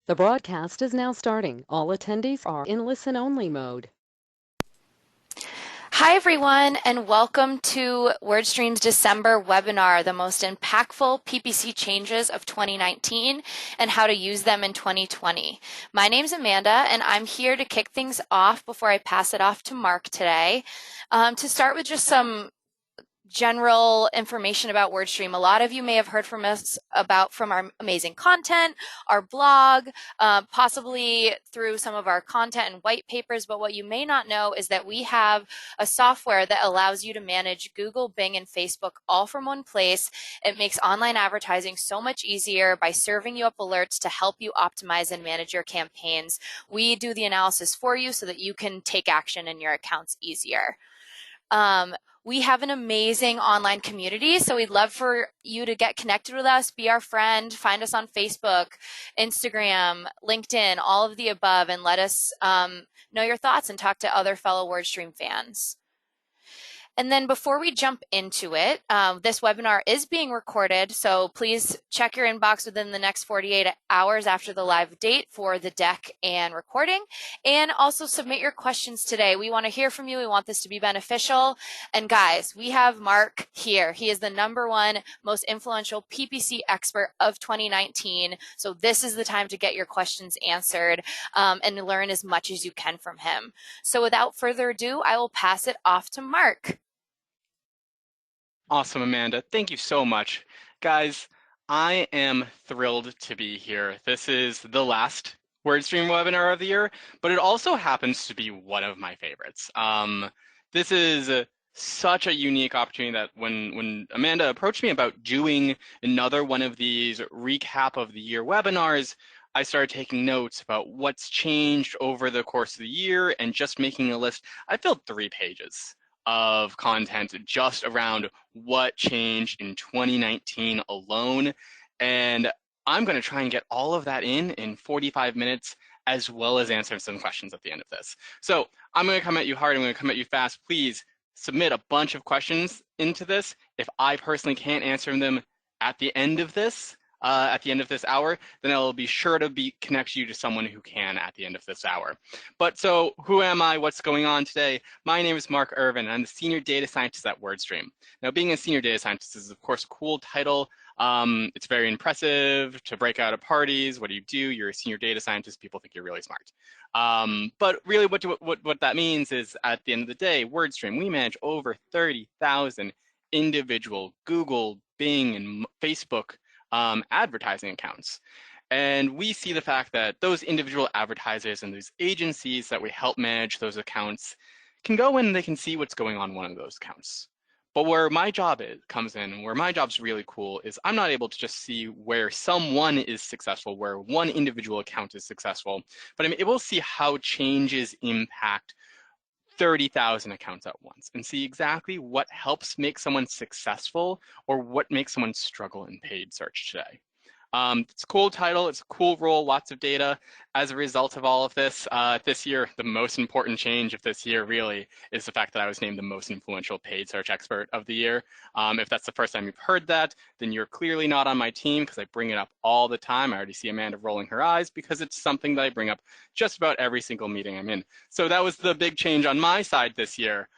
The broadcast is now starting. All attendees are in listen-only mode. Hi, everyone, and welcome to WordStream's December webinar, the most impactful PPC changes of 2019 and how to use them in 2020. My name's Amanda, and I'm here to kick things off before I pass it off to Mark today. To start with just some general information about WordStream. A lot of you may have heard from us from our amazing content, our blog, possibly through some of our content and white papers, but what you may not know is that we have a software that allows you to manage Google, Bing, and Facebook all from one place. It makes online advertising so much easier by serving you up alerts to help you optimize and manage your campaigns. We do the analysis for you so that you can take action in your accounts easier. We have an amazing online community, so we'd love for you to get connected with us, be our friend, find us on Facebook, Instagram, LinkedIn, all of the above, and let us know your thoughts and talk to other fellow WordStream fans. And then before we jump into it, this webinar is being recorded, so please check your inbox within the next 48 hours after the live date for the deck and recording. And also submit your questions today. We want to hear from you. We want this to be beneficial. And guys, we have Mark here. He is the #1 most influential PPC expert of 2019. So this is the time to get your questions answered and learn as much as you can from him. So without further ado, I will pass it off to Mark. Awesome, Amanda. Thank you so much. Guys, I am thrilled to be here. This is the last WordStream webinar of the year, but it also happens to be one of my favorites. This is such a unique opportunity that when Amanda approached me about doing another one of these recap of the year webinars, I started taking notes about what's changed over the course of the year and just making a list. I filled 3 pages of content just around what changed in 2019 alone. And I'm going to try and get all of that in 45 minutes, as well as answer some questions at the end of this. So I'm going to come at you hard. I'm going to come at you fast. Please submit a bunch of questions into this. If I personally can't answer them at the end of this, hour, then I'll be sure to connect you to someone who can at the end of this hour. But so who am I? What's going on today? My name is Mark Irvine. I'm the Senior Data Scientist at WordStream. Now, being a Senior Data Scientist is, of course, a cool title. It's very impressive to break out at parties. What do? You're a Senior Data Scientist. People think you're really smart. But really what that means is, at the end of the day, WordStream, we manage over 30,000 individual Google, Bing, and Facebook advertising accounts. And we see the fact that those individual advertisers and those agencies that we help manage those accounts can go in and they can see what's going on one of those accounts. But where my job comes in, and where my job's really cool, is I'm not able to just see where someone is successful, where one individual account is successful, but I'm able to see how changes impact 30,000 accounts at once and see exactly what helps make someone successful or what makes someone struggle in paid search today. It's a cool title, it's a cool role, lots of data. As a result of all of this, this year, the most important change of this year really is the fact that I was named the most influential paid search expert of the year. If that's the first time you've heard that, then you're clearly not on my team because I bring it up all the time. I already see Amanda rolling her eyes because it's something that I bring up just about every single meeting I'm in. So that was the big change on my side this year,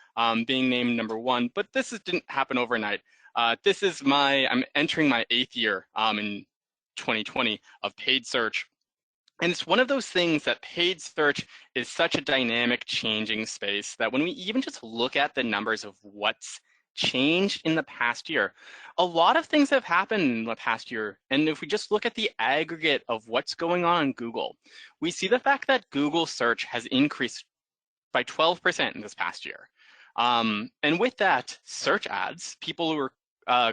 being named #1, but this didn't happen overnight. I'm entering my 8th year in 2020 of paid search. And it's one of those things that paid search is such a dynamic, changing space that when we even just look at the numbers of what's changed in the past year, a lot of things have happened in the past year. And if we just look at the aggregate of what's going on in Google, we see the fact that Google search has increased by 12% in this past year. And with that, search ads, people who are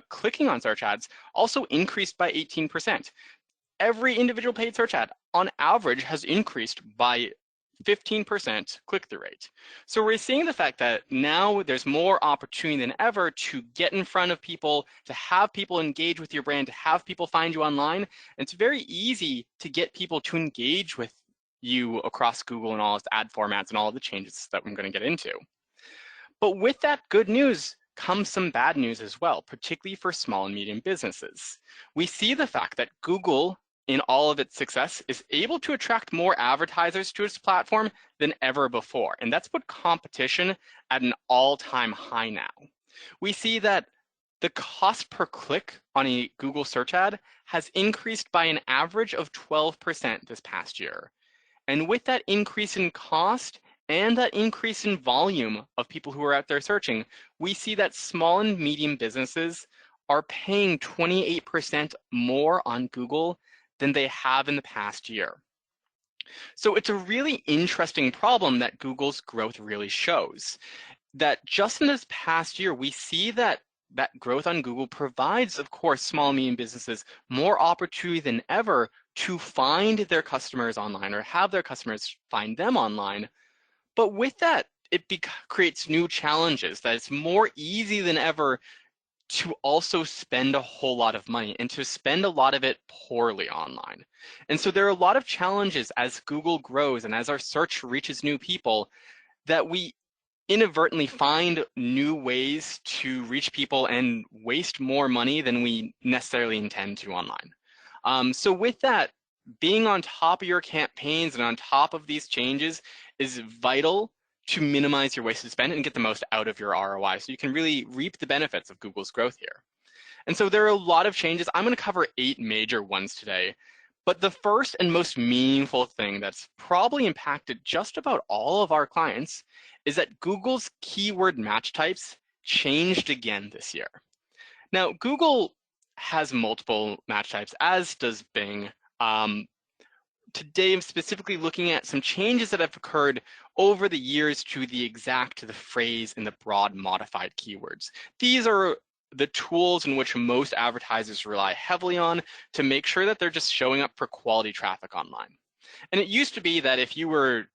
clicking on search ads, also increased by 18%. Every individual paid search ad, on average, has increased by 15% click-through rate. So we're seeing the fact that now there's more opportunity than ever to get in front of people, to have people engage with your brand, to have people find you online. And it's very easy to get people to engage with you across Google and all its ad formats and all of the changes that I'm going to get into. But with that good news comes some bad news as well, particularly for small and medium businesses. We see the fact that Google in all of its success, is able to attract more advertisers to its platform than ever before. And that's put competition at an all-time high now. We see that the cost per click on a Google search ad has increased by an average of 12% this past year. And with that increase in cost and that increase in volume of people who are out there searching, we see that small and medium businesses are paying 28% more on Google than they have in the past year. So it's a really interesting problem that Google's growth really shows. That just in this past year, we see that growth on Google provides, of course, small and medium businesses more opportunity than ever to find their customers online or have their customers find them online. But with that, it creates new challenges, that it's more easy than ever to also spend a whole lot of money and to spend a lot of it poorly online. And so there are a lot of challenges as Google grows and as our search reaches new people, that we inadvertently find new ways to reach people and waste more money than we necessarily intend to online. So with that, being on top of your campaigns and on top of these changes is vital to minimize your wasted spend and get the most out of your ROI, so you can really reap the benefits of Google's growth here. And so there are a lot of changes. I'm going to cover 8 major ones today. But the first and most meaningful thing that's probably impacted just about all of our clients is that Google's keyword match types changed again this year. Now, Google has multiple match types, as does Bing. Today, I'm specifically looking at some changes that have occurred over the years to the exact, the phrase, and the broad modified keywords. These are the tools in which most advertisers rely heavily on to make sure that they're just showing up for quality traffic online. And it used to be that if you were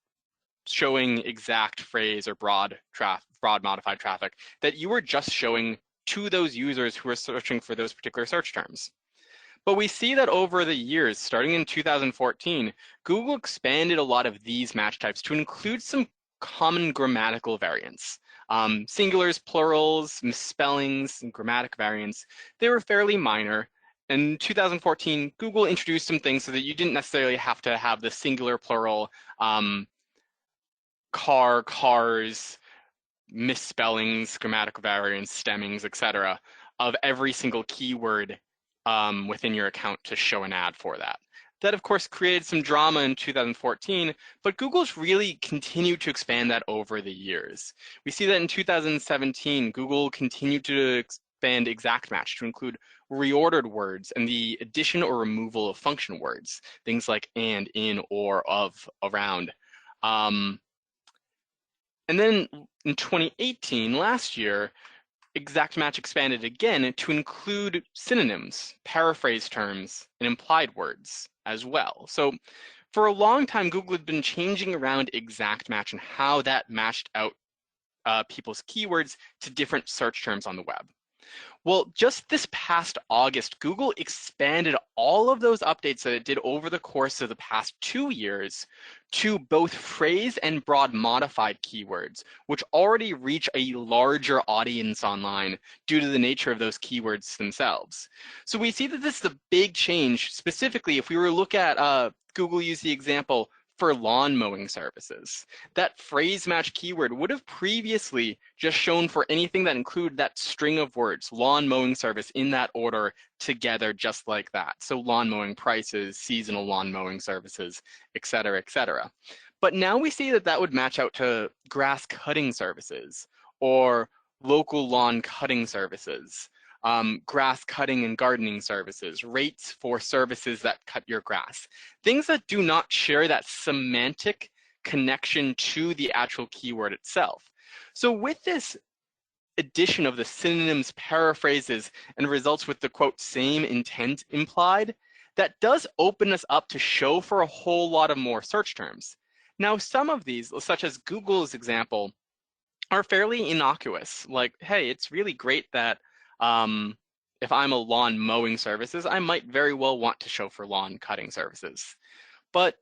showing exact phrase or broad modified traffic, that you were just showing to those users who are searching for those particular search terms. But we see that over the years, starting in 2014, Google expanded a lot of these match types to include some common grammatical variants. Singulars, plurals, misspellings, and grammatic variants, they were fairly minor. In 2014, Google introduced some things so that you didn't necessarily have to have the singular, plural, car, cars, misspellings, grammatical variants, stemmings, etc., of every single keyword within your account to show an ad for that. That, of course, created some drama in 2014, but Google's really continued to expand that over the years. We see that in 2017, Google continued to expand exact match to include reordered words and the addition or removal of function words, things like and, in, or, of, around. And then in 2018, last year, exact match expanded again to include synonyms, paraphrase terms, and implied words as well. So for a long time, Google had been changing around exact match and how that matched out people's keywords to different search terms on the web. Well, just this past August, Google expanded all of those updates that it did over the course of the past 2 years to both phrase and broad modified keywords, which already reach a larger audience online due to the nature of those keywords themselves. So we see that this is a big change. Specifically, if we were to look at Google use the example for lawn mowing services. That phrase match keyword would have previously just shown for anything that included that string of words, lawn mowing service, in that order together, just like that. So lawn mowing prices, seasonal lawn mowing services, et cetera, et cetera. But now we see that that would match out to grass cutting services or local lawn cutting services. Grass cutting and gardening services, rates for services that cut your grass. Things that do not share that semantic connection to the actual keyword itself. So with this addition of the synonyms, paraphrases, and results with the quote, same intent implied, that does open us up to show for a whole lot of more search terms. Now, some of these, such as Google's example, are fairly innocuous. Like, hey, it's really great that if I'm a lawn mowing services, I might very well want to show for lawn cutting services. But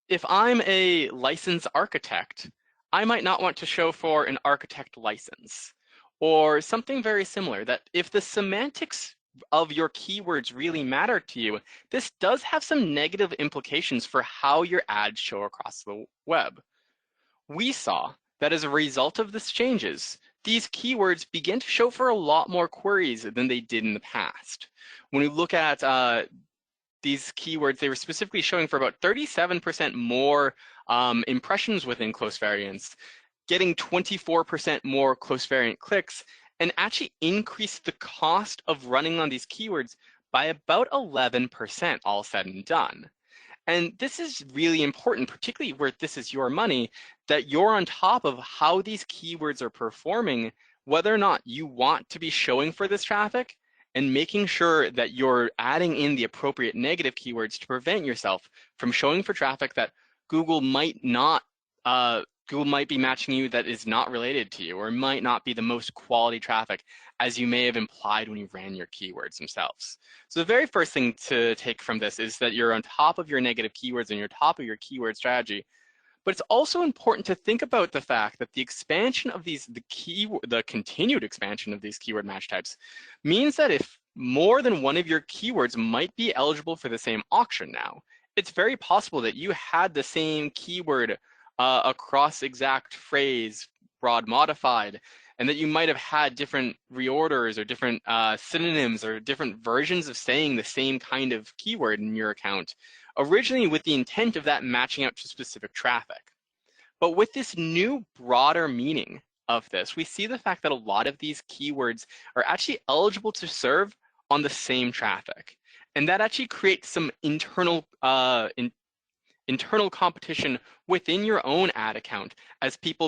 if I'm a licensed architect, I might not want to show for an architect license or something very similar, that if the semantics of your keywords really matter to you, this does have some negative implications for how your ads show across the web. We saw that as a result of these changes, these keywords begin to show for a lot more queries than they did in the past. When we look at these keywords, they were specifically showing for about 37% more impressions within close variants, getting 24% more close variant clicks, and actually increased the cost of running on these keywords by about 11%, all said and done. And this is really important, particularly where this is your money, that you're on top of how these keywords are performing, whether or not you want to be showing for this traffic, and making sure that you're adding in the appropriate negative keywords to prevent yourself from showing for traffic that Google might be matching you that is not related to you, or might not be the most quality traffic as you may have implied when you ran your keywords themselves. So the very first thing to take from this is that you're on top of your negative keywords and you're top of your keyword strategy. But it's also important to think about the fact that the expansion of the continued expansion of these keyword match types means that if more than one of your keywords might be eligible for the same auction now, it's very possible that you had the same keyword across exact phrase, broad modified, and that you might have had different reorders or different synonyms or different versions of saying the same kind of keyword in your account, originally with the intent of that matching out to specific traffic. But with this new broader meaning of this, we see the fact that a lot of these keywords are actually eligible to serve on the same traffic. And that actually creates some internal competition within your own ad account as your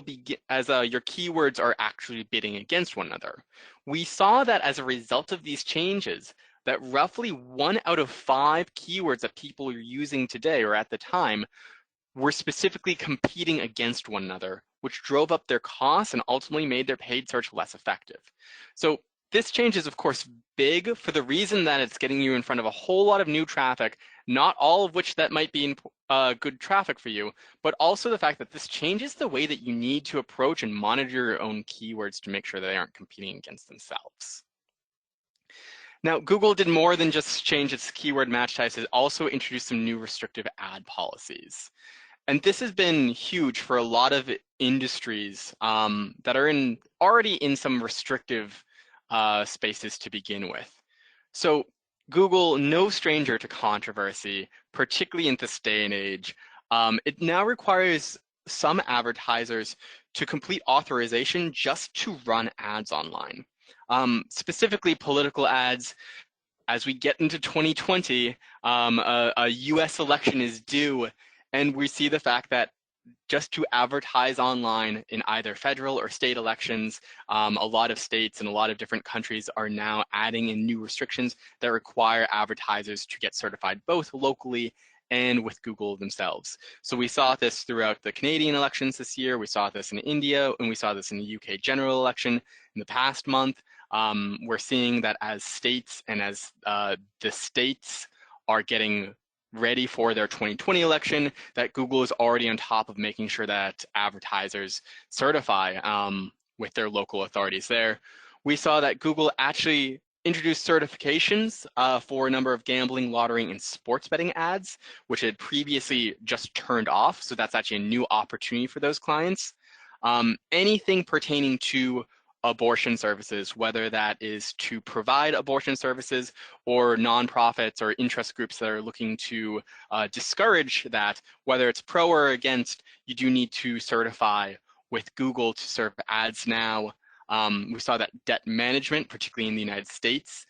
keywords are actually bidding against one another. We saw that as a result of these changes, that roughly 1 out of 5 keywords that people are using today or at the time were specifically competing against one another, which drove up their costs and ultimately made their paid search less effective. So this change is, of course, big for the reason that it's getting you in front of a whole lot of new traffic, not all of which that might be good traffic for you, but also the fact that this changes the way that you need to approach and monitor your own keywords to make sure that they aren't competing against themselves. Now, Google did more than just change its keyword match types. It also introduced some new restrictive ad policies. And this has been huge for a lot of industries that are already in some restrictive spaces to begin with. So Google, no stranger to controversy, particularly in this day and age, it now requires some advertisers to complete authorization just to run ads online. Specifically political ads. As we get into 2020, a US election is due, and we see the fact that just to advertise online in either federal or state elections, a lot of states and a lot of different countries are now adding in new restrictions that require advertisers to get certified both locally and with Google themselves. So we saw this throughout the Canadian elections this year, we saw this in India, and we saw this in the UK general election in the past month. We're seeing that as states and as the states are getting ready for their 2020 election, that Google is already on top of making sure that advertisers certify with their local authorities there. We saw that Google actually introduced certifications for a number of gambling, lottery, and sports betting ads, which had previously just turned off. So that's actually a new opportunity for those clients. Anything pertaining to abortion services, whether that is to provide abortion services or nonprofits or interest groups that are looking to discourage that, whether it's pro or against, you do need to certify with Google to serve ads now. We saw that debt management, particularly in the United States,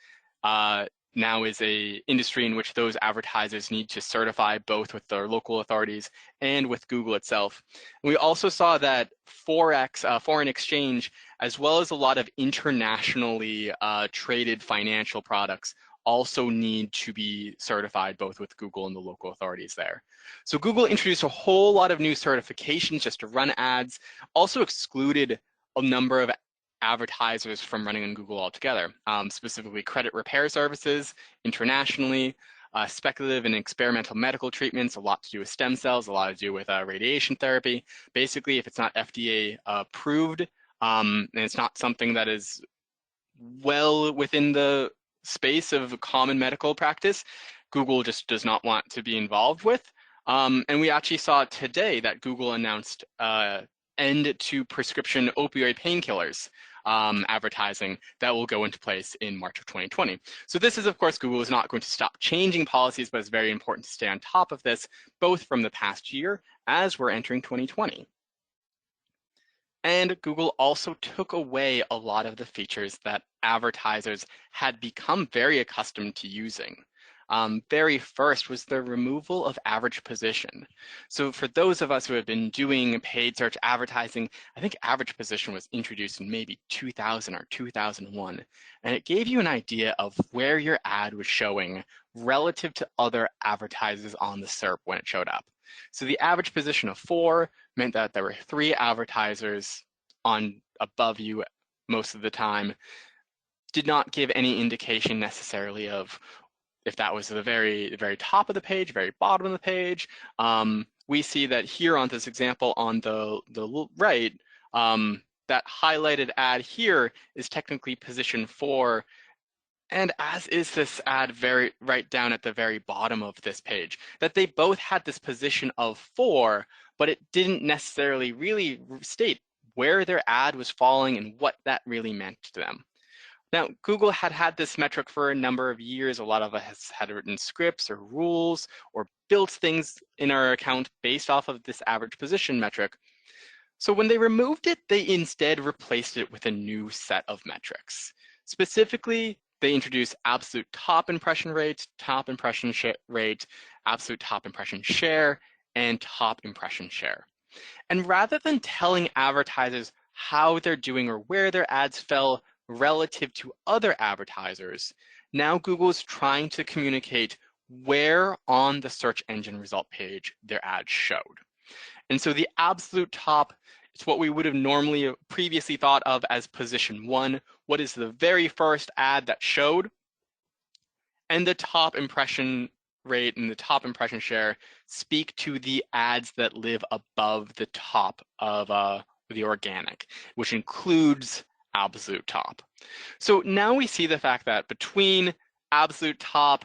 now is a industry in which those advertisers need to certify both with their local authorities and with Google itself. And we also saw that Forex, foreign exchange, as well as a lot of internationally traded financial products also need to be certified both with Google and the local authorities there. So Google introduced a whole lot of new certifications just to run ads, also excluded a number of advertisers from running on Google altogether, specifically credit repair services internationally, speculative and experimental medical treatments, a lot to do with stem cells, a lot to do with radiation therapy. Basically, if it's not FDA approved, and it's not something that is well within the space of common medical practice, Google just does not want to be involved with. And we actually saw today that Google announced end to prescription opioid painkillers advertising that will go into place in March of 2020. So this is, of course, Google is not going to stop changing policies, but it's very important to stay on top of this, both from the past year as we're entering 2020. And Google also took away a lot of the features that advertisers had become very accustomed to using. Very first was the removal of average position. So for those of us who have been doing paid search advertising, I think average position was introduced in maybe 2000 or 2001, and it gave you an idea of where your ad was showing relative to other advertisers on the SERP when it showed up. So the average position of 4 meant that there were 3 advertisers on above you most of the time. Did not give any indication necessarily of if that was the very top of the page, very bottom of the page. We see that here on this example on the right, that highlighted ad here is technically position 4, and as is this ad right down at the very bottom of this page, that they both had this position of 4, but it didn't necessarily really state where their ad was falling and what that really meant to them. Now, Google had this metric for a number of years. A lot of us had written scripts or rules or built things in our account based off of this average position metric. So when they removed it, they instead replaced it with a new set of metrics. Specifically, they introduced absolute top impression rate, absolute top impression share, and top impression share. And rather than telling advertisers how they're doing or where their ads fell relative to other advertisers, now Google is trying to communicate where on the search engine result page their ads showed. And so the absolute top, it's what we would have normally previously thought of as position 1. What is the very first ad that showed? And the top impression rate and the top impression share speak to the ads that live above the top of the organic, which includes absolute top. So now we see the fact that between absolute top,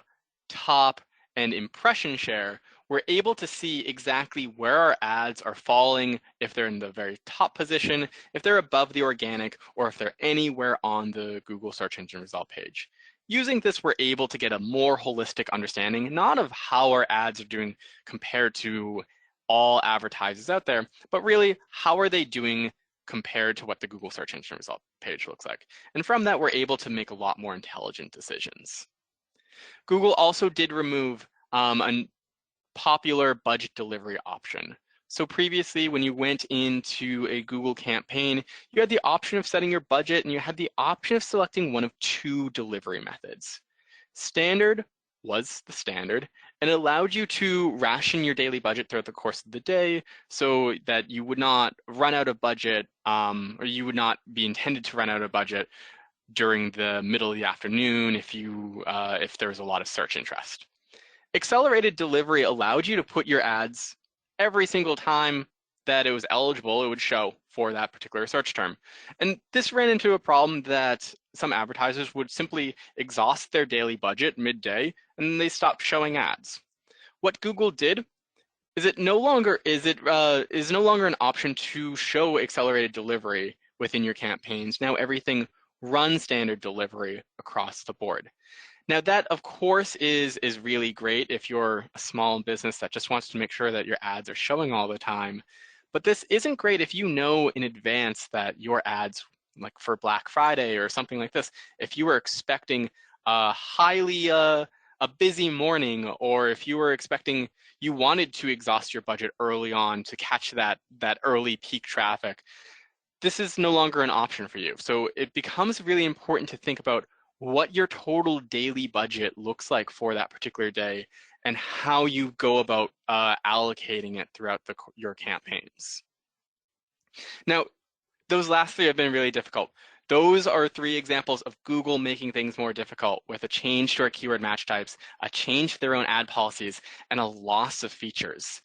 and impression share, we're able to see exactly where our ads are falling, if they're in the very top position, if they're above the organic, or if they're anywhere on the Google search engine result page. Using this, we're able to get a more holistic understanding, not of how our ads are doing compared to all advertisers out there, but really how are they doing compared to what the Google search engine result page looks like. And from that, we're able to make a lot more intelligent decisions. Google also did remove a popular budget delivery option. So previously, when you went into a Google campaign, you had the option of setting your budget and you had the option of selecting one of 2 delivery methods. Standard was the standard and allowed you to ration your daily budget throughout the course of the day so that you would not run out of budget or you would not be intended to run out of budget during the middle of the afternoon if there was a lot of search interest. Accelerated delivery allowed you to put your ads every single time that it was eligible, it would show for that particular search term. And this ran into a problem that some advertisers would simply exhaust their daily budget midday and they stopped showing ads. What Google did is it no longer is no longer an option to show accelerated delivery within your campaigns. Now everything runs standard delivery across the board. Now that, of course, is really great if you're a small business that just wants to make sure that your ads are showing all the time. But this isn't great if you know in advance that your ads, like for Black Friday or something like this, if you were expecting a busy morning, or if you were expecting, you wanted to exhaust your budget early on to catch that early peak traffic, this is no longer an option for you. So it becomes really important to think about what your total daily budget looks like for that particular day and how you go about allocating it throughout your campaigns. Now, those last 3 have been really difficult. Those are 3 examples of Google making things more difficult with a change to our keyword match types, a change to their own ad policies, and a loss of features.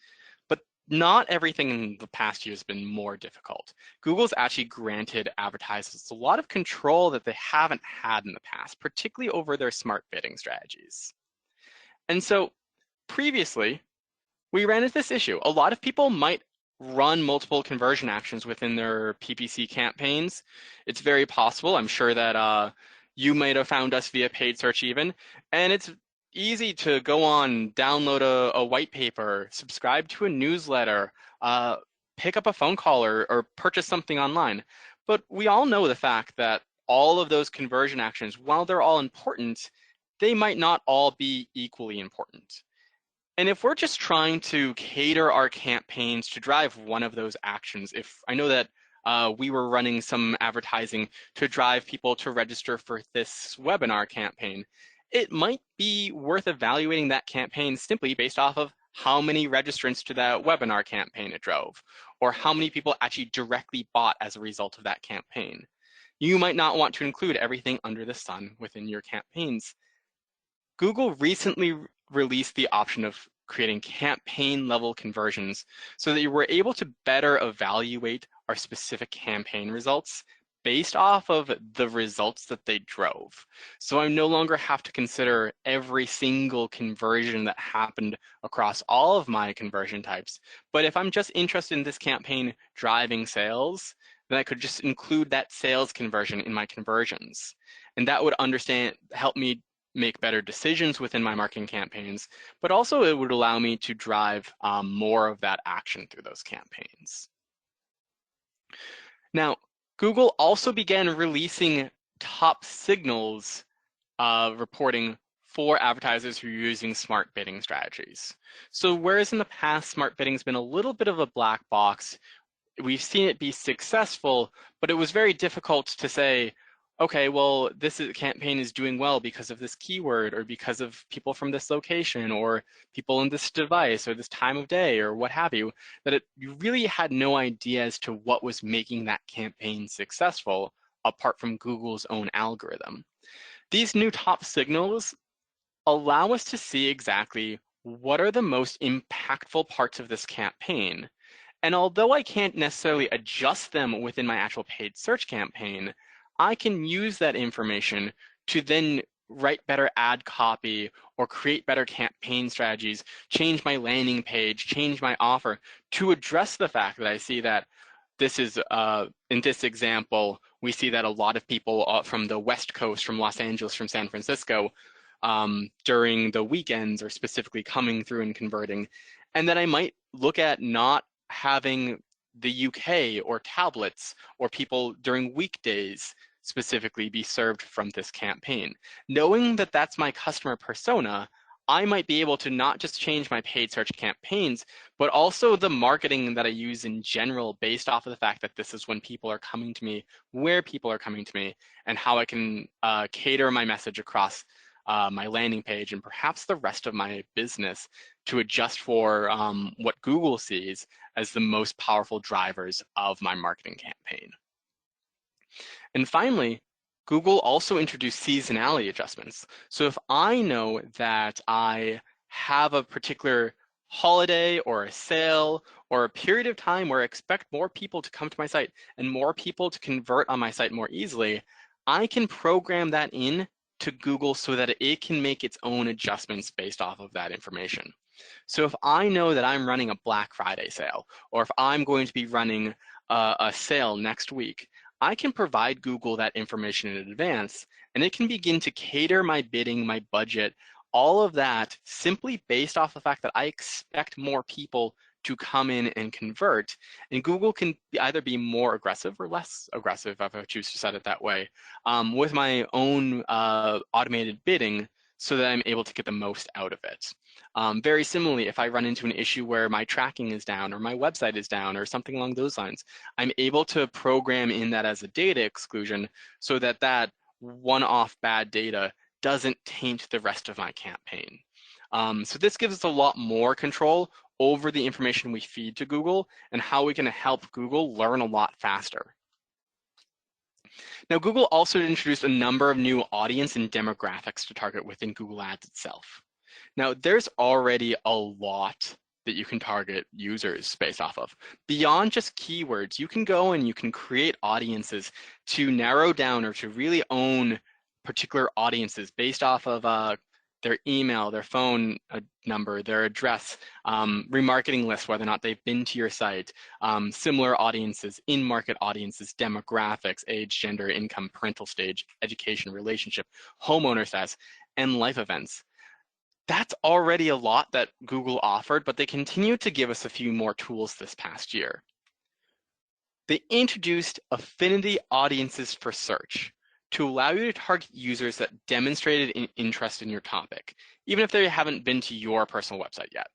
But not everything in the past year has been more difficult. Google's actually granted advertisers a lot of control that they haven't had in the past, particularly over their smart bidding strategies. And so previously, we ran into this issue. A lot of people might run multiple conversion actions within their PPC campaigns. It's very possible. I'm sure that you might have found us via paid search even, and it's easy to go on, download a white paper, subscribe to a newsletter, pick up a phone call or purchase something online. But we all know the fact that all of those conversion actions, while they're all important, they might not all be equally important. And if we're just trying to cater our campaigns to drive one of those actions, if I know that we were running some advertising to drive people to register for this webinar campaign, it might be worth evaluating that campaign simply based off of how many registrants to that webinar campaign it drove, or how many people actually directly bought as a result of that campaign. You might not want to include everything under the sun within your campaigns. Google recently released the option of creating campaign level conversions so that you were able to better evaluate our specific campaign results based off of the results that they drove. So I no longer have to consider every single conversion that happened across all of my conversion types. But if I'm just interested in this campaign driving sales, then I could just include that sales conversion in my conversions. And that would help me make better decisions within my marketing campaigns, but also it would allow me to drive more of that action through those campaigns. Now, Google also began releasing top signals reporting for advertisers who are using smart bidding strategies. So whereas in the past, smart bidding has been a little bit of a black box, we've seen it be successful, but it was very difficult to say, okay, well, campaign is doing well because of this keyword or because of people from this location or people in this device or this time of day or what have you, that you really had no idea as to what was making that campaign successful apart from Google's own algorithm. These new top signals allow us to see exactly what are the most impactful parts of this campaign. And although I can't necessarily adjust them within my actual paid search campaign, I can use that information to then write better ad copy or create better campaign strategies, change my landing page, change my offer to address the fact that I see that this is, in this example, we see that a lot of people from the West Coast, from Los Angeles, from San Francisco, during the weekends are specifically coming through and converting. And then I might look at not having the UK or tablets or people during weekdays specifically be served from this campaign. Knowing that that's my customer persona, I might be able to not just change my paid search campaigns, but also the marketing that I use in general based off of the fact that this is when people are coming to me, where people are coming to me, and how I can cater my message across my landing page and perhaps the rest of my business to adjust for what Google sees as the most powerful drivers of my marketing campaign. And finally, Google also introduced seasonality adjustments. So if I know that I have a particular holiday or a sale or a period of time where I expect more people to come to my site and more people to convert on my site more easily, I can program that in to Google so that it can make its own adjustments based off of that information. So if I know that I'm running a Black Friday sale, or if I'm going to be running a sale next week, I can provide Google that information in advance, and it can begin to cater my bidding, my budget, all of that simply based off the fact that I expect more people to come in and convert. And Google can either be more aggressive or less aggressive, if I choose to set it that way, with my own automated bidding so that I'm able to get the most out of it. Very similarly, if I run into an issue where my tracking is down or my website is down or something along those lines, I'm able to program in that as a data exclusion so that that one-off bad data doesn't taint the rest of my campaign. So this gives us a lot more control over the information we feed to Google and how we can help Google learn a lot faster. Now, Google also introduced a number of new audience and demographics to target within Google Ads itself. Now, there's already a lot that you can target users based off of. Beyond just keywords, you can go and you can create audiences to narrow down or to really own particular audiences based off of their email, their phone number, their address, remarketing lists, whether or not they've been to your site, similar audiences, in-market audiences, demographics, age, gender, income, parental stage, education, relationship, homeowner status, and life events. That's already a lot that Google offered, but they continue to give us a few more tools this past year. They introduced Affinity Audiences for search to allow you to target users that demonstrated an interest in your topic, even if they haven't been to your personal website yet.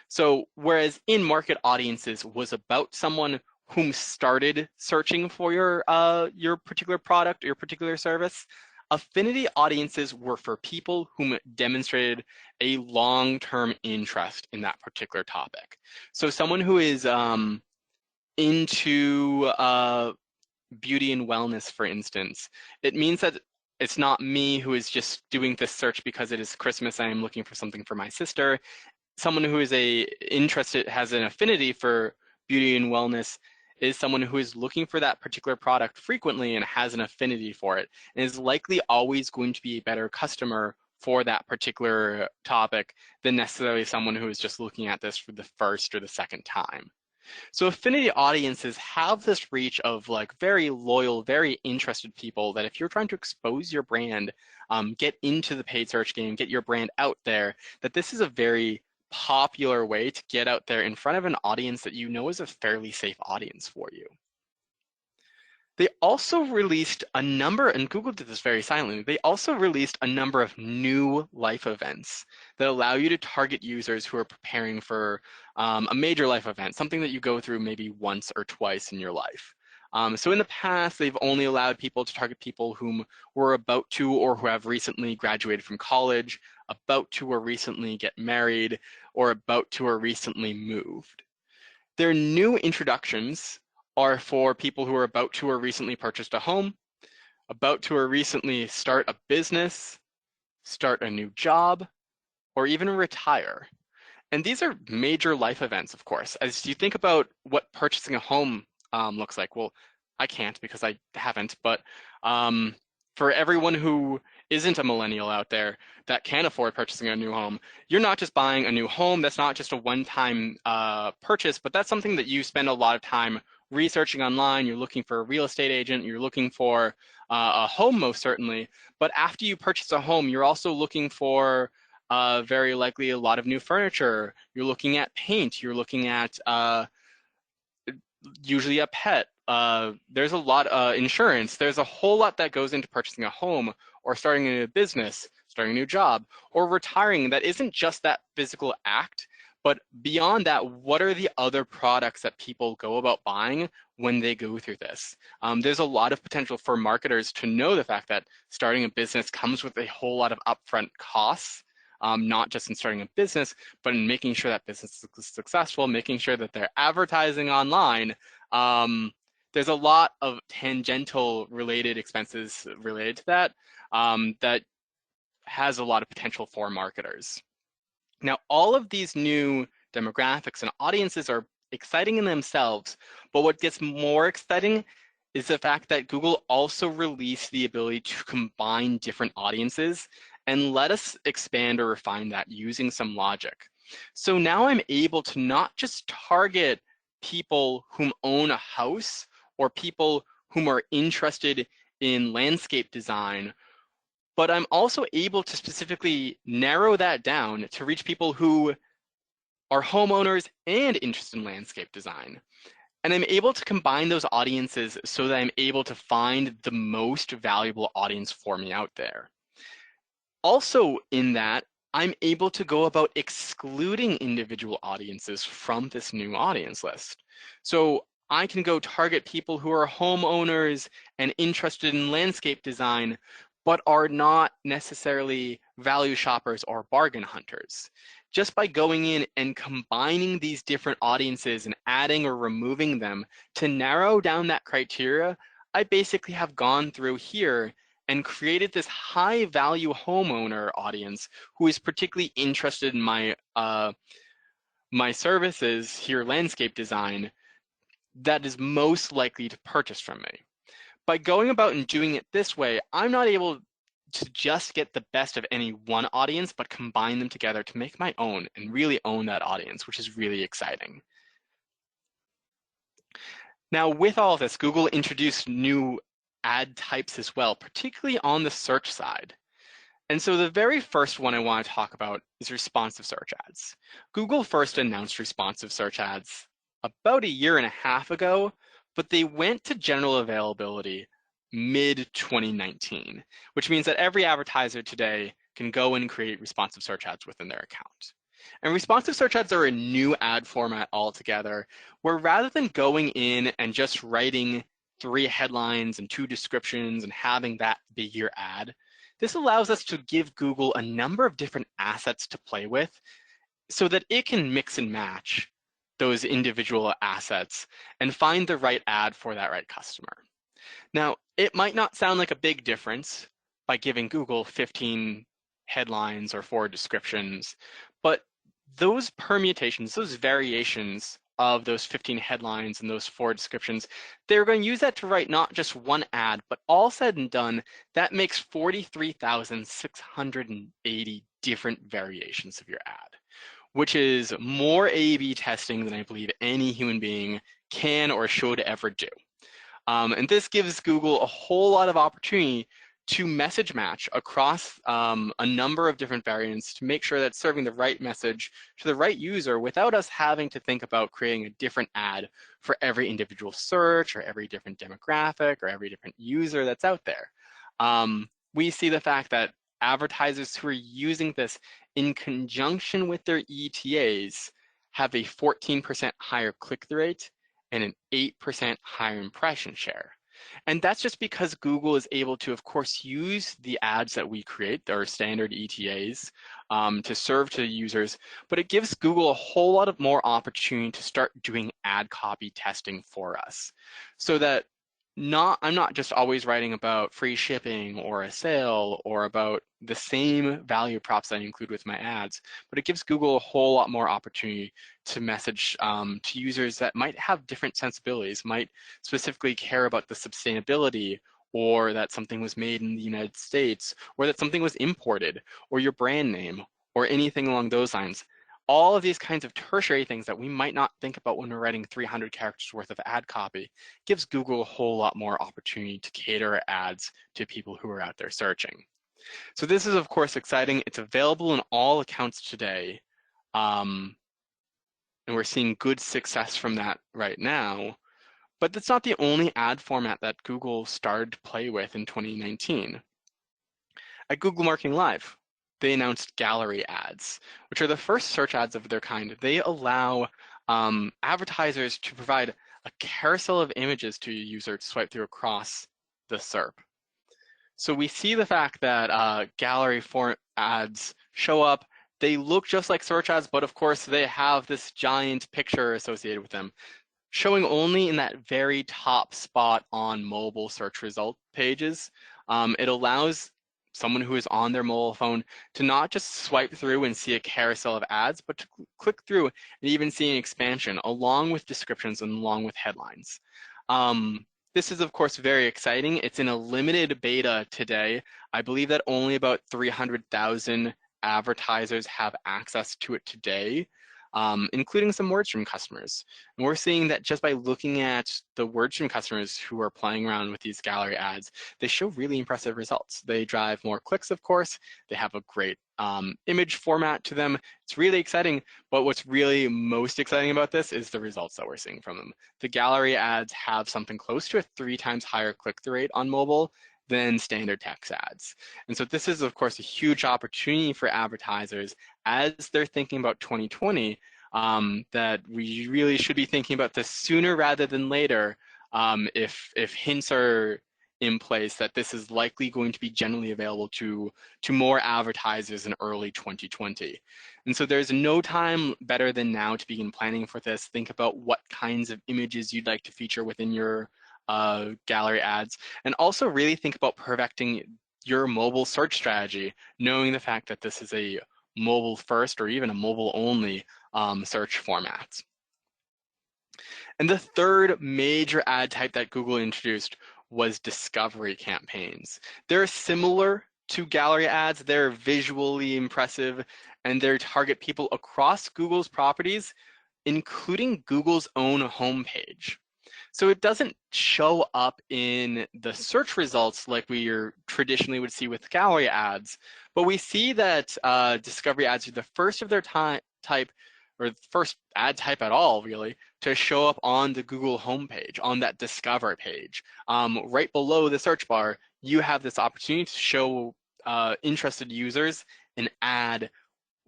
So whereas in-market audiences was about someone whom started searching for your particular product or your particular service, Affinity audiences were for people whom demonstrated a long-term interest in that particular topic. So someone who is into beauty and wellness, for instance, it means that it's not me who is just doing this search because it is Christmas and I'm looking for something for my sister. Someone who is has an affinity for beauty and wellness is someone who is looking for that particular product frequently and has an affinity for it, and is likely always going to be a better customer for that particular topic than necessarily someone who is just looking at this for the first or the second time. So affinity audiences have this reach of like very loyal, very interested people that if you're trying to expose your brand, get into the paid search game, get your brand out there, that this is a very popular way to get out there in front of an audience that you know is a fairly safe audience for you. They also released a number, and Google did this very silently, they also released a number of new life events that allow you to target users who are preparing for a major life event, something that you go through maybe once or twice in your life. So in the past, they've only allowed people to target people whom were about to or who have recently graduated from college, about to or recently get married, or about to or recently moved. Their new introductions are for people who are about to or recently purchased a home, about to or recently start a business, start a new job, or even retire. And these are major life events, of course. As you think about what purchasing a home looks like, well, I can't because I haven't, but for everyone who isn't a millennial out there that can afford purchasing a new home, you're not just buying a new home. That's not just a one-time purchase, but that's something that you spend a lot of time researching online. You're looking for a real estate agent. You're looking for a home, most certainly. But after you purchase a home, you're also looking for very likely a lot of new furniture. You're looking at paint. You're looking at usually a pet. There's a lot insurance. There's a whole lot that goes into purchasing a home or starting a new business, starting a new job, or retiring. That isn't just that physical act, but beyond that, what are the other products that people go about buying when they go through this? There's a lot of potential for marketers to know the fact that starting a business comes with a whole lot of upfront costs. Not just in starting a business, but in making sure that business is successful, making sure that they're advertising online. There's a lot of tangential related expenses related to that that has a lot of potential for marketers. Now, all of these new demographics and audiences are exciting in themselves, but what gets more exciting is the fact that Google also released the ability to combine different audiences and let us expand or refine that using some logic. So now I'm able to not just target people whom own a house or people whom are interested in landscape design, but I'm also able to specifically narrow that down to reach people who are homeowners and interested in landscape design. And I'm able to combine those audiences so that I'm able to find the most valuable audience for me out there. Also in that, I'm able to go about excluding individual audiences from this new audience list. So I can go target people who are homeowners and interested in landscape design, but are not necessarily value shoppers or bargain hunters. Just by going in and combining these different audiences and adding or removing them to narrow down that criteria, I basically have gone through here and created this high value homeowner audience who is particularly interested in my my services here, landscape design, that is most likely to purchase from me. By going about and doing it this way, I'm not able to just get the best of any one audience, but combine them together to make my own and really own that audience, which is really exciting. Now, with all of this, Google introduced new ad types as well, particularly on the search side. And so the very first one I want to talk about is responsive search ads. Google first announced responsive search ads about a year and a half ago, but they went to general availability mid-2019, which means that every advertiser today can go and create responsive search ads within their account. And responsive search ads are a new ad format altogether, where rather than going in and just writing 3 headlines and 2 descriptions and having that be your ad, this allows us to give Google a number of different assets to play with so that it can mix and match those individual assets and find the right ad for that right customer. Now, it might not sound like a big difference by giving Google 15 headlines or 4 descriptions, but those permutations, those variations of those 15 headlines and those 4 descriptions, they're going to use that to write not just one ad, but all said and done, that makes 43,680 different variations of your ad, which is more A/B testing than I believe any human being can or should ever do. And this gives Google a whole lot of opportunity to message match across a number of different variants to make sure that it's serving the right message to the right user without us having to think about creating a different ad for every individual search or every different demographic or every different user that's out there. We see the fact that advertisers who are using this in conjunction with their ETAs have a 14% higher click-through rate and an 8% higher impression share. And that's just because Google is able to, of course, use the ads that we create, our standard ETAs, to serve to users, but it gives Google a whole lot of more opportunity to start doing ad copy testing for us. So that I'm not just always writing about free shipping or a sale or about the same value props that I include with my ads, but it gives Google a whole lot more opportunity to message to users that might have different sensibilities, might specifically care about the sustainability, or that something was made in the United States, or that something was imported, or your brand name, or anything along those lines. All of these kinds of tertiary things that we might not think about when we're writing 300 characters worth of ad copy gives Google a whole lot more opportunity to cater ads to people who are out there searching. So this is, of course, exciting. It's available in all accounts today. And we're seeing good success from that right now. But that's not the only ad format that Google started to play with in 2019. At Google Marketing Live, they announced gallery ads, which are the first search ads of their kind. They allow advertisers to provide a carousel of images to a user to swipe through across the SERP. So we see the fact that gallery ads show up. They look just like search ads, but of course they have this giant picture associated with them, showing only in that very top spot on mobile search result pages. It allows someone who is on their mobile phone to not just swipe through and see a carousel of ads, but to click through and even see an expansion along with descriptions and along with headlines. This is, of course, very exciting. It's in a limited beta today. I believe that only about 300,000 advertisers have access to it today, including some WordStream customers. And we're seeing that just by looking at the WordStream customers who are playing around with these gallery ads, they show really impressive results. They drive more clicks, of course. They have a great image format to them. It's really exciting, but what's really most exciting about this is the results that we're seeing from them. The gallery ads have something close to a 3 times higher click-through rate on mobile than standard text ads. And so this is, of course, a huge opportunity for advertisers as they're thinking about 2020, that we really should be thinking about this sooner rather than later, if hints are in place that this is likely going to be generally available to more advertisers in early 2020. And so there's no time better than now to begin planning for this. Think about what kinds of images you'd like to feature within your gallery ads, and also really think about perfecting your mobile search strategy, knowing the fact that this is a mobile first or even a mobile only search formats. And the third major ad type that Google introduced was discovery campaigns. They're similar to gallery ads. They're visually impressive, and they target people across Google's properties, including Google's own homepage. So it doesn't show up in the search results like we traditionally would see with gallery ads, but we see that discovery ads are the first of their type, or the first ad type at all, really, to show up on the Google homepage, on that Discover page. Right below the search bar, you have this opportunity to show interested users an ad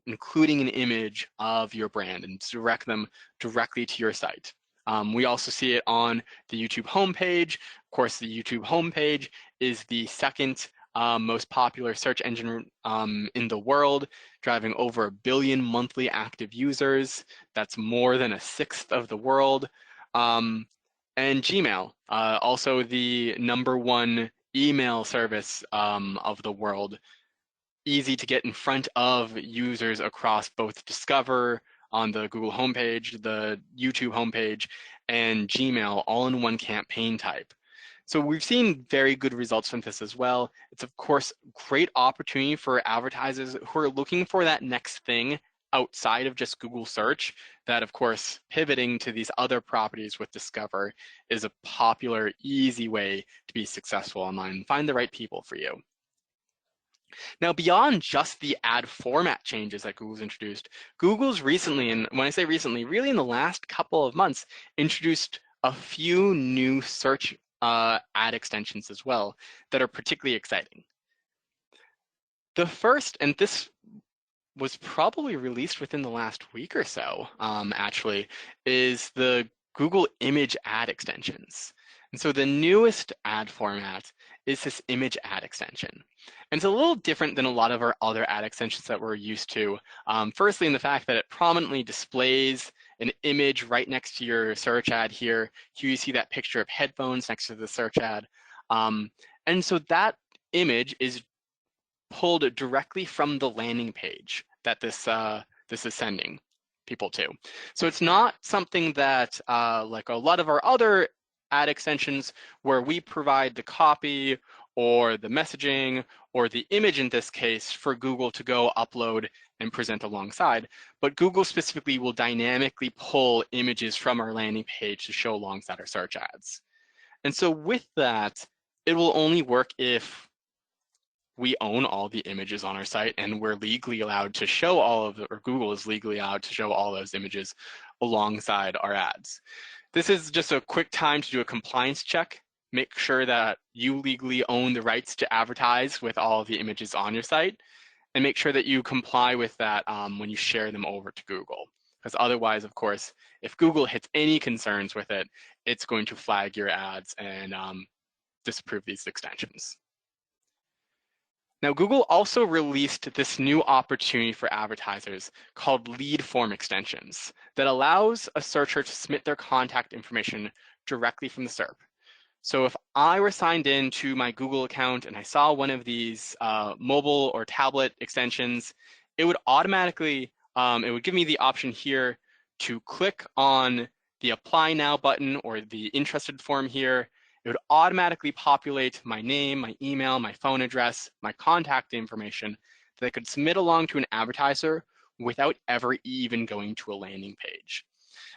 including an image of your brand and direct them directly to your site. We also see it on the YouTube homepage. Of course, the YouTube homepage is the second most popular search engine in the world, driving over 1 billion monthly active users. That's more than 1/6 of the world. And Gmail, also the #1 email service of the world. Easy to get in front of users across both Discover on the Google homepage, the YouTube homepage, and Gmail all in one campaign type. So we've seen very good results from this as well. It's of course a great opportunity for advertisers who are looking for that next thing outside of just Google search. That of course pivoting to these other properties with Discover is a popular, easy way to be successful online and find the right people for you. Now, beyond just the ad format changes that Google's introduced, Google's recently, and when I say recently, really in the last couple of months, introduced a few new search ad extensions as well that are particularly exciting. The first, and this was probably released within the last week or so, actually, is the Google Image Ad extensions. And so the newest ad format is this image ad extension. And it's a little different than a lot of our other ad extensions that we're used to. Firstly, in the fact that it prominently displays an image right next to your search ad here. Here you see that picture of headphones next to the search ad. And so that image is pulled directly from the landing page that this is sending people to. So it's not something that, like a lot of our other ad extensions, where we provide the copy or the messaging or the image in this case for Google to go upload and present alongside. But Google specifically will dynamically pull images from our landing page to show alongside our search ads. And so with that, it will only work if we own all the images on our site and we're legally allowed to show all of, or Google is legally allowed to show all those images alongside our ads. This is just a quick time to do a compliance check. Make sure that you legally own the rights to advertise with all of the images on your site, and make sure that you comply with that when you share them over to Google. Because otherwise, of course, if Google hits any concerns with it, it's going to flag your ads and disapprove these extensions. Now, Google also released this new opportunity for advertisers called lead form extensions that allows a searcher to submit their contact information directly from the SERP. So if I were signed in to my Google account and I saw one of these mobile or tablet extensions, it would automatically, it would give me the option here to click on the Apply Now button or the interested form here. It would automatically populate my name, my email, my phone address, my contact information that I could submit along to an advertiser without ever even going to a landing page.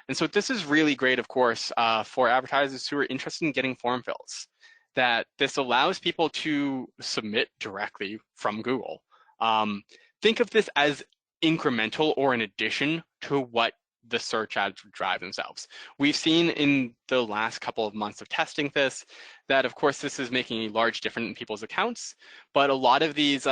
And so this is really great, of course, for advertisers who are interested in getting form fills, that this allows people to submit directly from Google. Think of this as incremental or an addition to what the search ads would drive themselves. We've seen in the last couple of months of testing this, that of course this is making a large difference in people's accounts, but a lot of these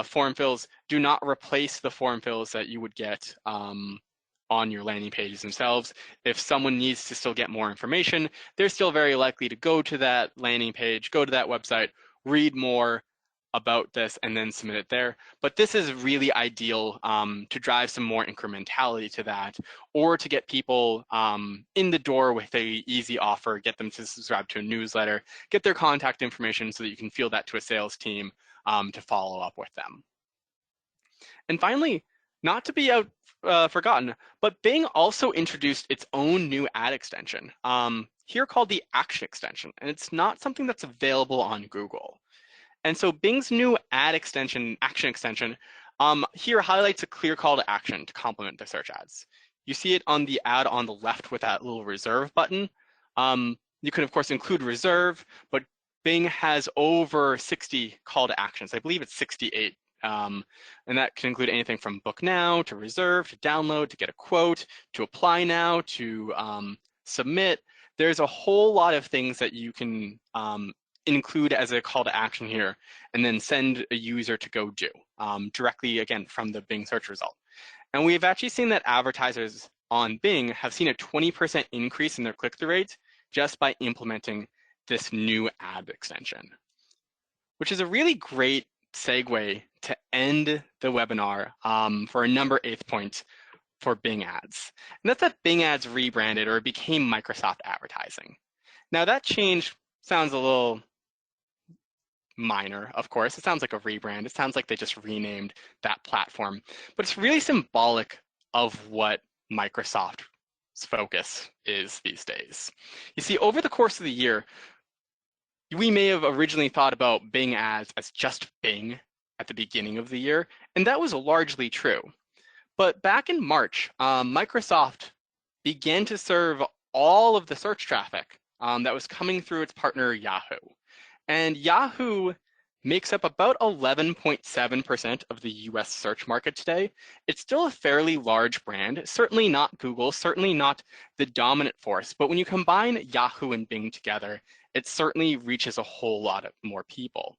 form fills do not replace the form fills that you would get on your landing pages themselves. If someone needs to still get more information, they're still very likely to go to that landing page, go to that website, read more about this, and then submit it there. But this is really ideal to drive some more incrementality to that, or to get people in the door with a easy offer, get them to subscribe to a newsletter, get their contact information so that you can field that to a sales team to follow up with them. And finally, not to be out forgotten, but Bing also introduced its own new ad extension, here called the Action extension, and it's not something that's available on Google. And so Bing's new ad extension, Action extension, here highlights a clear call to action to complement their search ads. You see it on the ad on the left with that little reserve button. You can, of course, include reserve, but Bing has over 60 call to actions. I believe it's 68. And that can include anything from book now to reserve to download to get a quote to apply now to submit. There's a whole lot of things that you can include as a call to action here and then send a user to go do directly, again, from the Bing search result. And we've actually seen that advertisers on Bing have seen a 20% increase in their click-through rate just by implementing this new ad extension, which is a really great segue to end the webinar for a number 8th point for Bing Ads. And that's that Bing Ads rebranded or became Microsoft Advertising. Now that change sounds a little minor, of course. It sounds like a rebrand. It sounds like they just renamed that platform, but it's really symbolic of what Microsoft's focus is these days. You see, over the course of the year, we may have originally thought about Bing Ads as just Bing at the beginning of the year, and that was largely true. But back in March, Microsoft began to serve all of the search traffic that was coming through its partner Yahoo. And Yahoo makes up about 11.7% of the US search market today. It's still a fairly large brand, certainly not Google, certainly not the dominant force, but when you combine Yahoo and Bing together, it certainly reaches a whole lot of more people.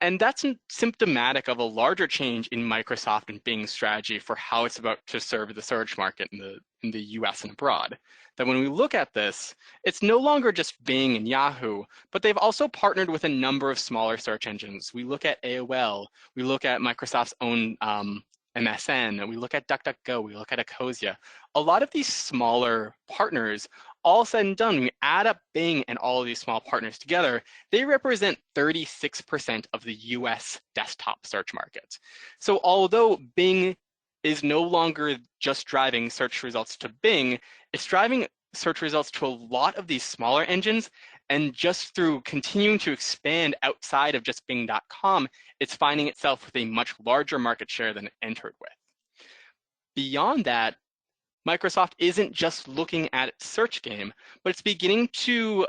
And that's symptomatic of a larger change in Microsoft and Bing's strategy for how it's about to serve the search market in the US and abroad. That when we look at this, it's no longer just Bing and Yahoo, but they've also partnered with a number of smaller search engines. We look at AOL, we look at Microsoft's own MSN, and we look at DuckDuckGo, we look at Ecosia. A lot of these smaller partners, all said and done, when we add up Bing and all of these small partners together, they represent 36% of the US desktop search market. So although Bing is no longer just driving search results to Bing, it's driving search results to a lot of these smaller engines, and just through continuing to expand outside of just Bing.com, it's finding itself with a much larger market share than it entered with. Beyond that, Microsoft isn't just looking at its search game, but it's beginning to,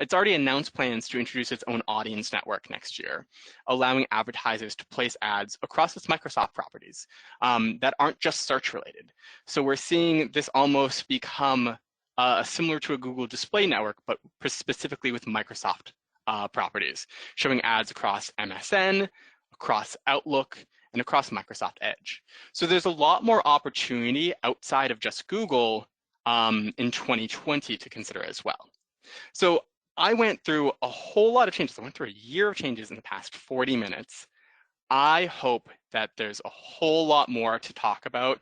it's already announced plans to introduce its own audience network next year, allowing advertisers to place ads across its Microsoft properties that aren't just search related. So we're seeing this almost become similar to a Google display network, but specifically with Microsoft properties, showing ads across MSN, across Outlook, and across Microsoft Edge. So there's a lot more opportunity outside of just Google in 2020 to consider as well. So I went through a whole lot of changes. I went through a year of changes in the past 40 minutes. I hope that there's a whole lot more to talk about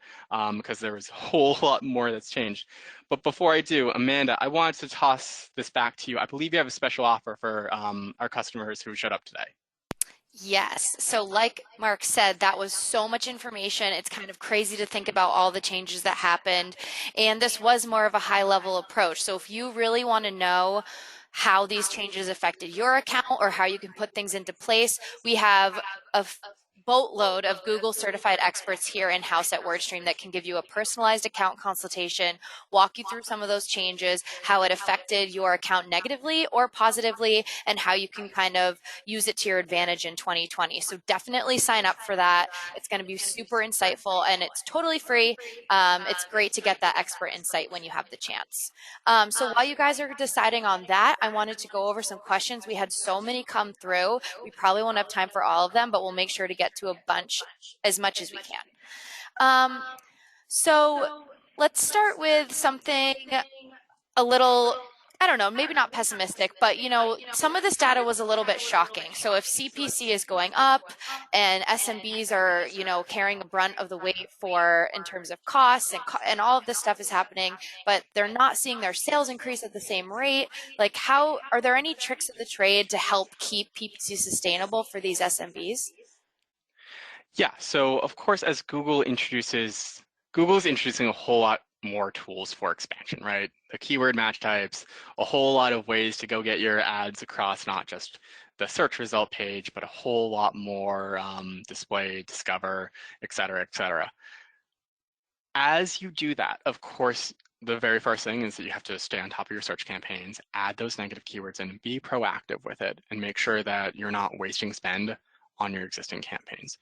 because there was a whole lot more that's changed. But before I do, Amanda, I wanted to toss this back to you. I believe you have a special offer for our customers who showed up today. Yes. So like Mark said, that was so much information. It's kind of crazy to think about all the changes that happened. And this was more of a high level approach. So if you really want to know how these changes affected your account or how you can put things into place, we have a boatload of Google certified experts here in-house at WordStream that can give you a personalized account consultation, walk you through some of those changes, how it affected your account negatively or positively, and how you can kind of use it to your advantage in 2020. So definitely sign up for that. It's going to be super insightful and it's totally free. It's great to get that expert insight when you have the chance. So while you guys are deciding on that, I wanted to go over some questions. We had so many come through. We probably won't have time for all of them, but we'll make sure to get to a bunch as much as we can. So let's start with something a little, I don't know, maybe not pessimistic, but you know, some of this data was a little bit shocking. So if CPC is going up and SMBs are, you know, carrying a brunt of the weight for in terms of costs and all of this stuff is happening, but they're not seeing their sales increase at the same rate, like how, are there any tricks of the trade to help keep PPC sustainable for these SMBs? Yeah, so of course, as Google introduces Google's introducing a whole lot more tools for expansion, right? The keyword match types, a whole lot of ways to go get your ads across not just the search result page, but a whole lot more display, discover, et cetera, et cetera. As you do that, of course, the very first thing is that you have to stay on top of your search campaigns, add those negative keywords and be proactive with it and make sure that you're not wasting spend on your existing campaigns.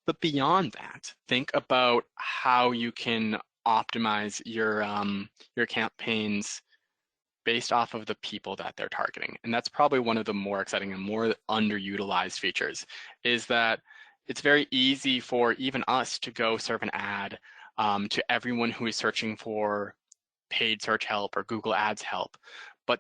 But beyond that, think about how you can optimize your campaigns based off of the people that they're targeting. And that's probably one of the more exciting and more underutilized features, is that it's very easy for even us to go serve an ad to everyone who is searching for paid search help or Google Ads help. But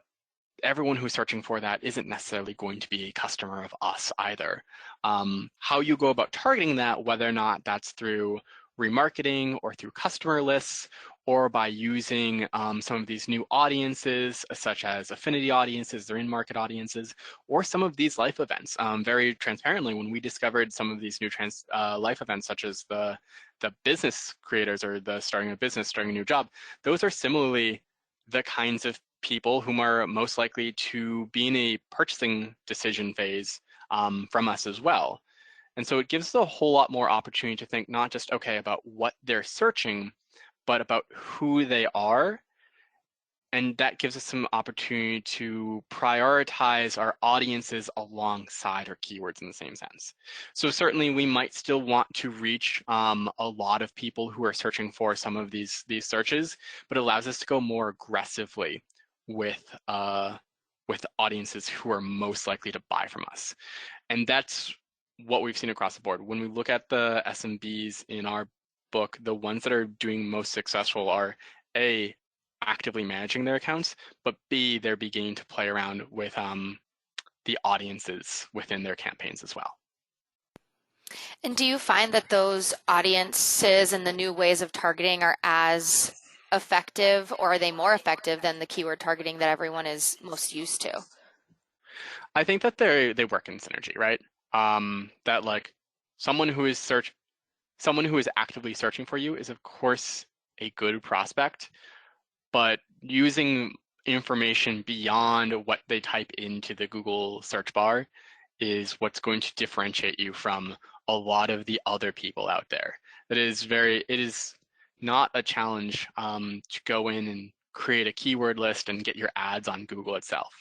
everyone who's searching for that isn't necessarily going to be a customer of us either. How you go about targeting that, whether or not that's through remarketing or through customer lists, or by using some of these new audiences, such as Affinity Audiences or in-market audiences, or some of these life events. Very transparently, when we discovered some of these new life events, such as the business creators or the starting a business, starting a new job, those are similarly the kinds of people whom are most likely to be in a purchasing decision phase from us as well. And so it gives us a whole lot more opportunity to think not just, okay, about what they're searching, but about who they are. And that gives us some opportunity to prioritize our audiences alongside our keywords in the same sense. So certainly we might still want to reach a lot of people who are searching for some of these searches, but it allows us to go more aggressively with audiences who are most likely to buy from us. And that's what we've seen across the board. When we look at the SMBs in our book, the ones that are doing most successful are A, actively managing their accounts, but B, they're beginning to play around with the audiences within their campaigns as well. And do you find that those audiences and the new ways of targeting are as effective, or are they more effective than the keyword targeting that everyone is most used to? I think that they work in synergy, right? That like someone who is actively searching for you is of course a good prospect, but using information beyond what they type into the Google search bar is what's going to differentiate you from a lot of the other people out there. It is not a challenge to go in and create a keyword list and get your ads on Google itself.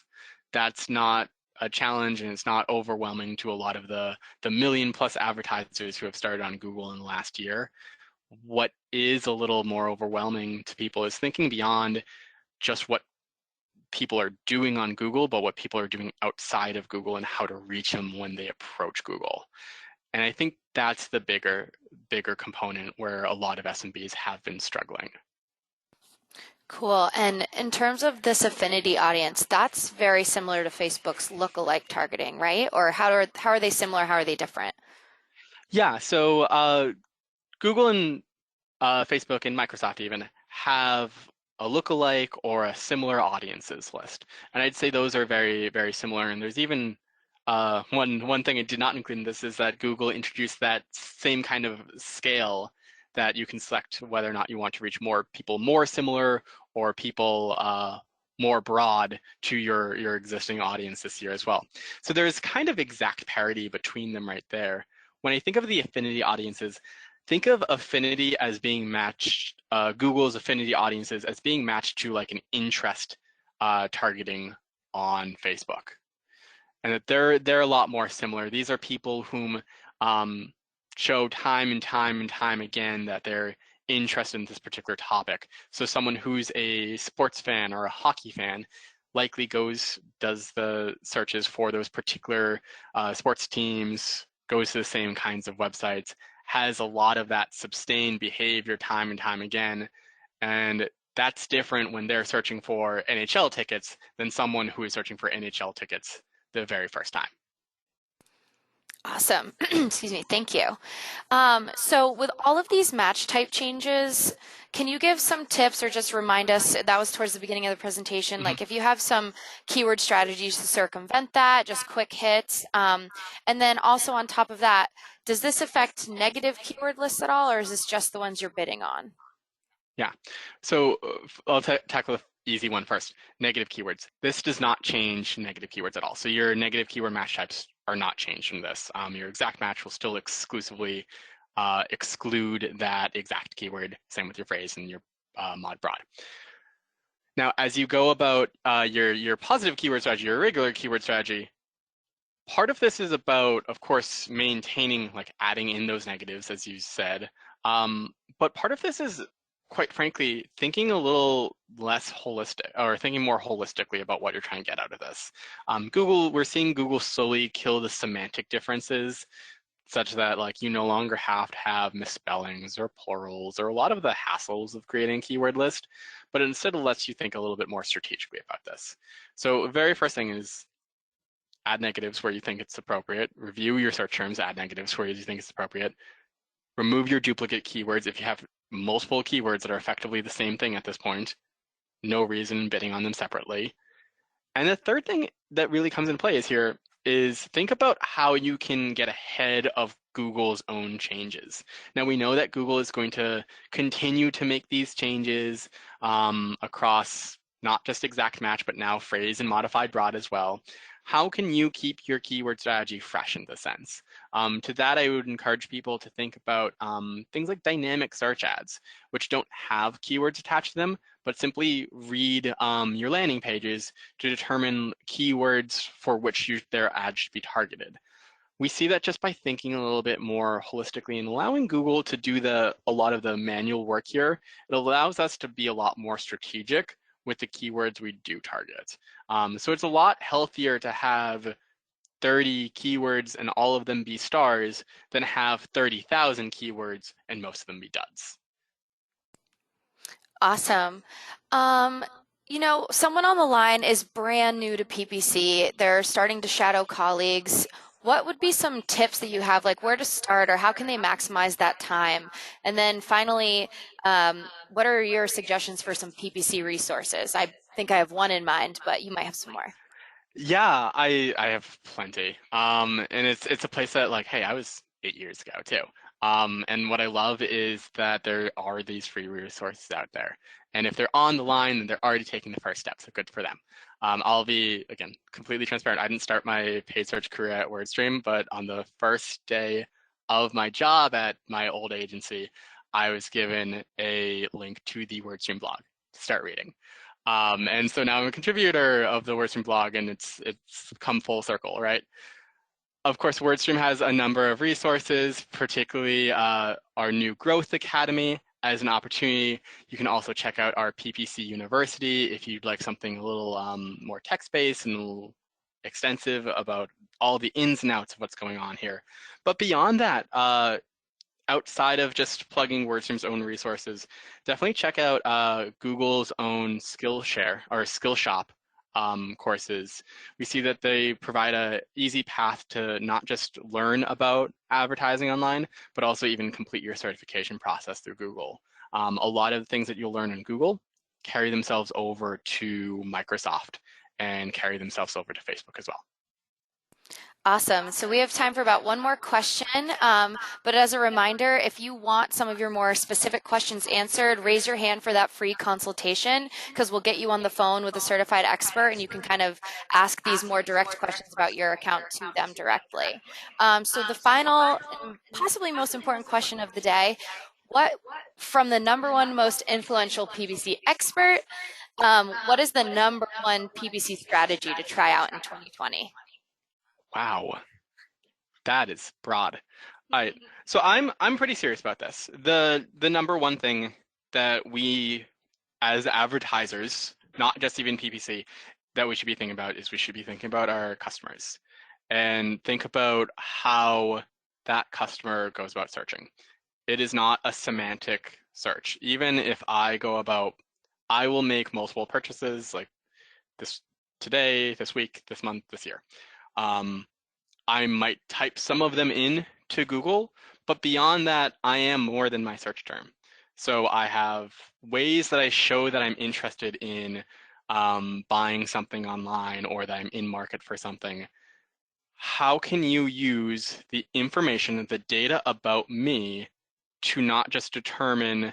That's not a challenge, and it's not overwhelming to a lot of the million plus advertisers who have started on Google in the last year. What is a little more overwhelming to people is thinking beyond just what people are doing on Google, but what people are doing outside of Google and how to reach them when they approach Google. And I think that's the bigger component where a lot of SMBs have been struggling. Cool. And in terms of this affinity audience, that's very similar to Facebook's lookalike targeting, right? Or how are they similar? How are they different? Yeah, so Google and Facebook and Microsoft even have a lookalike or a similar audiences list. And I'd say those are very, very similar. And there's even one thing I did not include in this is that Google introduced that same kind of scale that you can select whether or not you want to reach more people more similar or people more broad to your existing audience this year as well. So there's kind of exact parity between them right there. When I think of the affinity audiences, think of affinity as being matched, Google's affinity audiences as being matched to like an interest targeting on Facebook. And that they're a lot more similar. These are people whom show time and time again that they're interested in this particular topic. So someone who's a sports fan or a hockey fan likely does the searches for those particular sports teams, goes to the same kinds of websites, has a lot of that sustained behavior time and time again. And that's different when they're searching for NHL tickets than someone who is searching for NHL tickets the very first time. Awesome. Excuse me. Thank you. So with all of these match type changes, can you give some tips or just remind us, that was towards the beginning of the presentation, like if you have some keyword strategies to circumvent that, just quick hits. And then also on top of that, does this affect negative keyword lists at all, or is this just the ones you're bidding on? Yeah. So I'll tackle the easy one first. Negative keywords. This does not change negative keywords at all. So your negative keyword match types are not changed from this. Your exact match will still exclusively exclude that exact keyword. Same with your phrase and your mod broad. Now, as you go about your positive keyword strategy, your regular keyword strategy, part of this is about, of course, maintaining, like adding in those negatives, as you said. But part of this is, quite frankly, thinking a little less holistic, or thinking more holistically about what you're trying to get out of this. We're seeing Google slowly kill the semantic differences, such that like you no longer have to have misspellings or plurals or a lot of the hassles of creating a keyword list, but instead it lets you think a little bit more strategically about this. So very first thing is add negatives where you think it's appropriate, review your search terms, add negatives where you think it's appropriate, remove your duplicate keywords. If you have multiple keywords that are effectively the same thing at this point, no reason bidding on them separately. And the third thing that really comes into play is think about how you can get ahead of Google's own changes. Now we know that Google is going to continue to make these changes across not just exact match, but now phrase and modified broad as well. How can you keep your keyword strategy fresh in this sense? To that, I would encourage people to think about things like dynamic search ads, which don't have keywords attached to them, but simply read your landing pages to determine keywords for which their ad should be targeted. We see that just by thinking a little bit more holistically and allowing Google to do a lot of the manual work here, it allows us to be a lot more strategic with the keywords we do target. So it's a lot healthier to have 30 keywords and all of them be stars than have 30,000 keywords and most of them be duds. Awesome. Someone on the line is brand new to PPC. They're starting to shadow colleagues. What would be some tips that you have, like where to start or how can they maximize that time? And then finally, what are your suggestions for some PPC resources? I think I have one in mind, but you might have some more. Yeah, I have plenty. And it's a place that like, hey, I was 8 years ago too. And what I love is that there are these free resources out there. And if they're on the line, then they're already taking the first step, so good for them. I'll be, again, completely transparent. I didn't start my paid search career at WordStream, but on the first day of my job at my old agency, I was given a link to the WordStream blog to start reading. And so now I'm a contributor of the WordStream blog, and it's come full circle, right? Of course, WordStream has a number of resources, particularly our new Growth Academy as an opportunity. You can also check out our PPC University if you'd like something a little more text-based and a little extensive about all the ins and outs of what's going on here. But beyond that, outside of just plugging WordStream's own resources, definitely check out Google's own Skillshare or Skillshop courses. We see that they provide an easy path to not just learn about advertising online, but also even complete your certification process through Google. A lot of the things that you'll learn in Google carry themselves over to Microsoft and carry themselves over to Facebook as well. Awesome. So we have time for about one more question. But as a reminder, if you want some of your more specific questions answered, raise your hand for that free consultation because we'll get you on the phone with a certified expert and you can kind of ask these more direct questions about your account to them directly. So the final and possibly most important question of the day, what from the #1 most influential PPC expert, what is the #1 PPC strategy to try out in 2020? Wow, that is broad. All right, so I'm pretty serious about this. The #1 thing that we as advertisers, not just even PPC, that we should be thinking about is we should be thinking about our customers and think about how that customer goes about searching. It is not a semantic search. Even if I will make multiple purchases like this today, this week, this month, this year. I might type some of them in to Google, but beyond that, I am more than my search term. So I have ways that I show that I'm interested in buying something online or that I'm in market for something. How can you use the information, the data about me to not just determine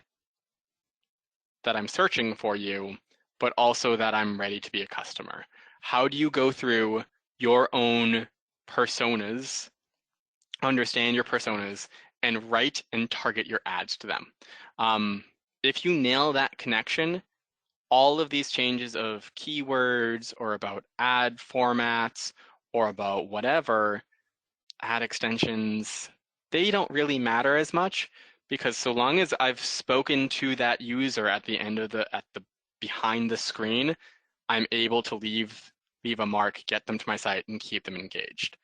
that I'm searching for you, but also that I'm ready to be a customer? How do you go through your own personas, understand your personas, and write and target your ads to them? If you nail that connection, all of these changes of keywords or about ad formats or about whatever, ad extensions, they don't really matter as much, because so long as I've spoken to that user at the end of at the behind the screen, I'm able to leave a mark, get them to my site, and keep them engaged.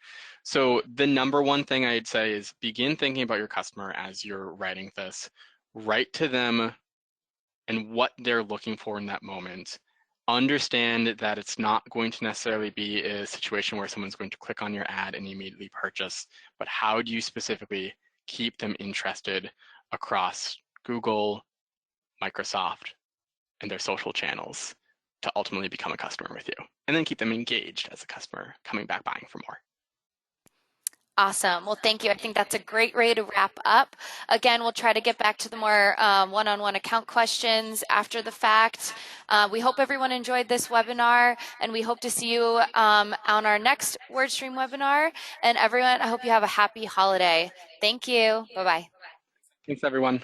So the number one thing I'd say is begin thinking about your customer as you're writing this. Write to them and what they're looking for in that moment. Understand that it's not going to necessarily be a situation where someone's going to click on your ad and immediately purchase, but how do you specifically keep them interested across Google, Microsoft, and their social channels to ultimately become a customer with you, and then keep them engaged as a customer, coming back buying for more. Awesome. Well, thank you. I think that's a great way to wrap up. Again, we'll try to get back to the more one-on-one account questions after the fact. We hope everyone enjoyed this webinar, and we hope to see you on our next WordStream webinar. And everyone, I hope you have a happy holiday. Thank you. Bye-bye. Thanks, everyone.